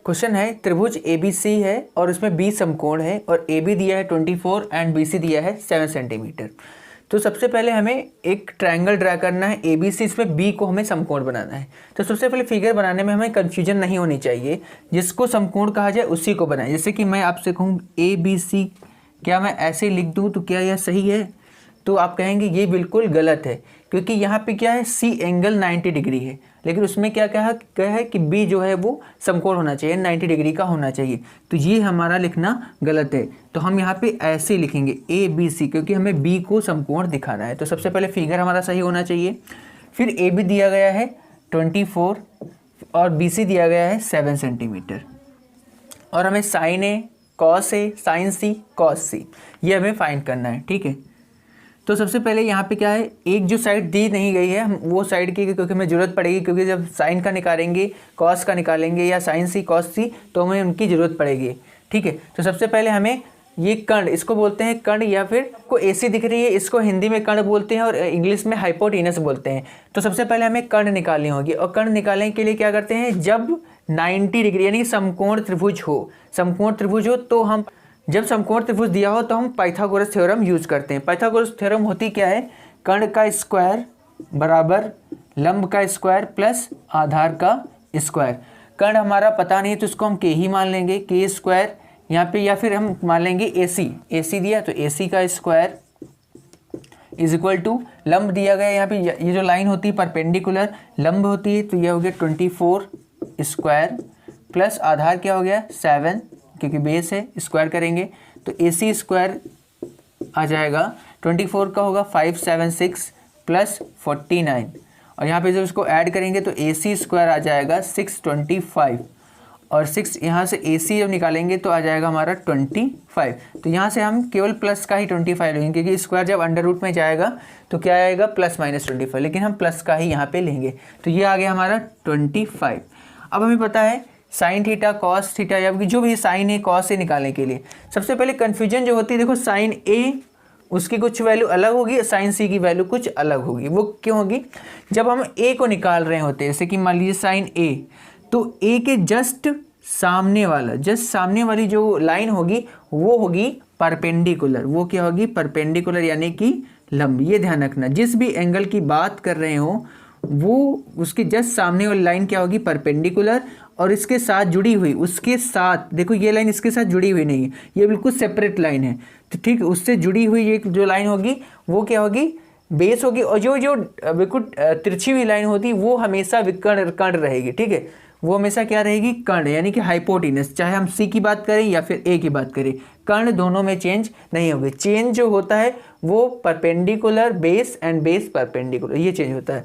Question है त्रिभुज ABC है और उसमें B समकोण है और AB दिया है 24 एंड BC दिया है 7 सेंटीमीटर। तो सबसे पहले हमें एक ट्रायंगल ड्रा करना है ABC, इसमें B को हमें समकोण बनाना है। तो सबसे पहले फिगर बनाने में हमें कन्फ्यूजन नहीं होनी चाहिए, जिसको समकोण कहा जाए उसी को बनाएं। जैसे कि मैं आपसे कहूँ ABC, क्या मैं ऐसे लिख दूँ तो क्या यह सही है? तो आप कहेंगे ये बिल्कुल गलत है, क्योंकि यहाँ पे क्या है C एंगल 90 डिग्री है, लेकिन उसमें क्या कहा है कि B जो है वो समकोण होना चाहिए, 90 डिग्री का होना चाहिए। तो ये हमारा लिखना गलत है। तो हम यहाँ पे ऐसे लिखेंगे ABC, क्योंकि हमें B को समकोण दिखाना है। तो सबसे पहले फिगर हमारा सही होना चाहिए। फिर AB दिया गया है 24 और BC दिया गया है 7 सेंटीमीटर, और हमें sine A, cos A, sine C, cos C ये हमें फाइंड करना है। ठीक है, तो सबसे पहले यहाँ पे क्या है, एक जो साइड दी नहीं गई है हम वो साइड की, क्योंकि हमें ज़रूरत पड़ेगी, क्योंकि जब साइन का निकालेंगे, कॉस का निकालेंगे या साइन C कॉस C तो हमें उनकी ज़रूरत पड़ेगी। ठीक है, तो सबसे पहले हमें ये कर्ण, इसको बोलते हैं कर्ण, या फिर को AC दिख रही है इसको हिंदी में कर्ण बोलते हैं और इंग्लिश में हाइपोटेनस बोलते हैं। तो सबसे पहले हमें कर्ण निकालनी होगी, और कर्ण निकालने के लिए क्या करते हैं, जब 90 डिग्री यानी समकोण त्रिभुज हो तो हम जब समकोण त्रिभुज दिया हो तो हम पाइथागोरस थ्योरम यूज करते हैं। पाइथागोरस थ्योरम होती क्या है, कर्ण का स्क्वायर बराबर लंब का स्क्वायर प्लस आधार का स्क्वायर। कर्ण हमारा पता नहीं तो इसको हम के ही मान लेंगे, के स्क्वायर यहाँ पे, या फिर हम मान लेंगे AC दिया तो AC का स्क्वायर इज इक्वल टू लंब दिया गया, यहाँ पे ये जो लाइन होती है परपेंडिकुलर लंब होती है, तो ये हो गया 24 स्क्वायर प्लस आधार क्या हो गया 7, क्योंकि बेस है, स्क्वायर करेंगे तो AC स्क्वायर आ जाएगा 24 का होगा 576 प्लस 49, और यहाँ पे जब इसको ऐड करेंगे तो AC स्क्वायर आ जाएगा 625, और 6 यहाँ से AC जब निकालेंगे तो आ जाएगा हमारा 25। तो यहाँ से हम केवल प्लस का ही 25 लेंगे, क्योंकि स्क्वायर जब अंडर रूट में जाएगा तो क्या आएगा प्लस माइनस 25, लेकिन हम प्लस का ही यहाँ पे लेंगे। तो ये आ गया हमारा 25। अब हमें पता है साइन थीटा कॉस थीटा, या जो भी साइन ए कॉस ए निकालने के लिए सबसे पहले कन्फ्यूजन जो होती है, देखो साइन ए उसकी कुछ वैल्यू अलग होगी, साइन सी की वैल्यू कुछ अलग होगी। वो क्यों होगी, जब हम ए को निकाल रहे होते हैं, जैसे कि मान लीजिए साइन ए, तो ए के जस्ट सामने वाली जो लाइन होगी वो होगी परपेंडिकुलर। वो क्या होगी, परपेंडिकुलर यानी कि लंब। ये ध्यान रखना, जिस भी एंगल की बात कर रहे हो वो उसके जस्ट सामने वाली लाइन क्या होगी, परपेंडिकुलर, और इसके साथ जुड़ी हुई, उसके साथ देखो ये लाइन इसके साथ जुड़ी हुई नहीं है, ये बिल्कुल सेपरेट लाइन है। तो ठीक, उससे जुड़ी हुई एक जो लाइन होगी वो क्या होगी, बेस होगी, और जो बिल्कुल तिरछी हुई लाइन होती वो हमेशा विकर्ण रहेगी। ठीक है, वो हमेशा क्या रहेगी, कर्ण, यानी कि हाइपोटेनस। चाहे हम C की बात करें या फिर A की बात करें, कर्ण दोनों में चेंज नहीं होगी। चेंज जो होता है वो perpendicular base and base perpendicular, ये चेंज होता है।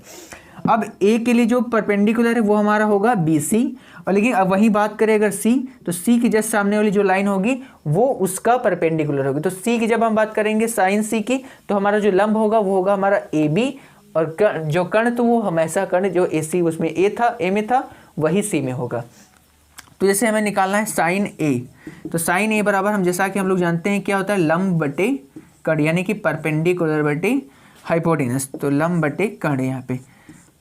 अब A के लिए जो परपेंडिकुलर है वो हमारा होगा BC, और लेकिन अब वही बात करें अगर C, तो C की जस्ट सामने वाली जो लाइन होगी वो उसका परपेंडिकुलर होगी। तो C की जब हम बात करेंगे साइन C की, तो हमारा जो लंब होगा वो होगा हमारा AB, और जो कर्ण तो वो हमेशा कर्ण जो AC उसमें A में था वही C में होगा। तो जैसे हमें निकालना है साइन A, तो साइन A बराबर हम जैसा कि हम लोग जानते हैं क्या होता है, लंब बटे कर्ण, यानी कि परपेंडिकुलर बटे हाइपोटेनस। तो लंब बटे कर्ण यहाँ पे,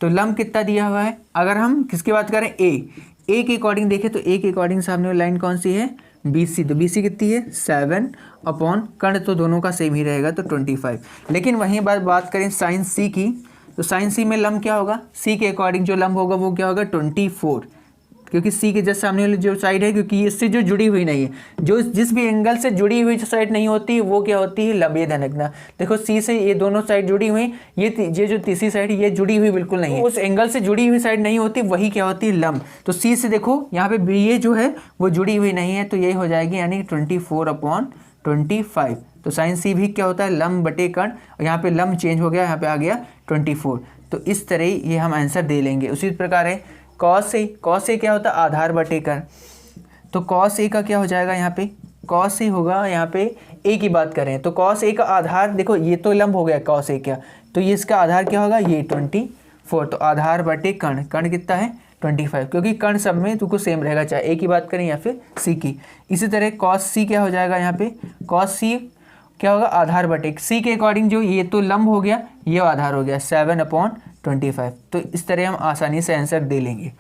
तो लंब कितना दिया हुआ है, अगर हम किसकी बात करें A के अकॉर्डिंग देखें तो A के अकॉर्डिंग सामने वाली लाइन कौन सी है, BC। तो BC कितनी है 7 अपॉन कर्ण, तो दोनों का सेम ही रहेगा तो 25। लेकिन वहीं बात करें साइन C की, तो साइन C में लंब क्या होगा, C के अकॉर्डिंग जो लंब होगा वो क्या होगा 24, क्योंकि C के जस्ट सामने वाली जो साइड है, क्योंकि इससे जो जुड़ी हुई नहीं है, जो जिस भी एंगल से जुड़ी हुई जो साइड नहीं होती वो क्या होती है, लंब। ये ध्यान रखना, देखो C से ये दोनों साइड जुड़ी हुई, ये जो तीसरी साइड ये जुड़ी हुई बिल्कुल नहीं है, उस एंगल से जुड़ी हुई साइड नहीं होती, वही क्या होती है, लंब। तो C से देखो यहाँ पे ये जो है वो जुड़ी हुई नहीं है, तो यही हो जाएगी यानी 24/25। तो साइन C भी क्या होता है, लंब बटे कर्ण, और यहाँ पे लंब चेंज हो गया, यहाँ पे आ गया 24। तो इस तरह ये हम आंसर दे लेंगे। उसी प्रकार है कॉस ए क्या होता है, आधार बटे कर्ण। तो कॉस ए का क्या हो जाएगा, यहाँ पे कॉस ए होगा, यहाँ पे A की बात करें तो कॉस ए का आधार देखो, ये तो लंब हो गया कॉस ए का, तो ये इसका आधार क्या होगा, ये 24। तो आधार बटे कर्ण, कर्ण कितना है 25, क्योंकि कर्ण सब में तुमको सेम रहेगा, चाहे A की बात करें या फिर C की। इसी तरह कॉस C क्या हो जाएगा, यहाँ पे कॉस C क्या होगा, आधार बटे C के अकॉर्डिंग जो ये तो लंब हो गया, ये आधार हो गया 7/25। तो इस तरह हम आसानी से आंसर दे लेंगे।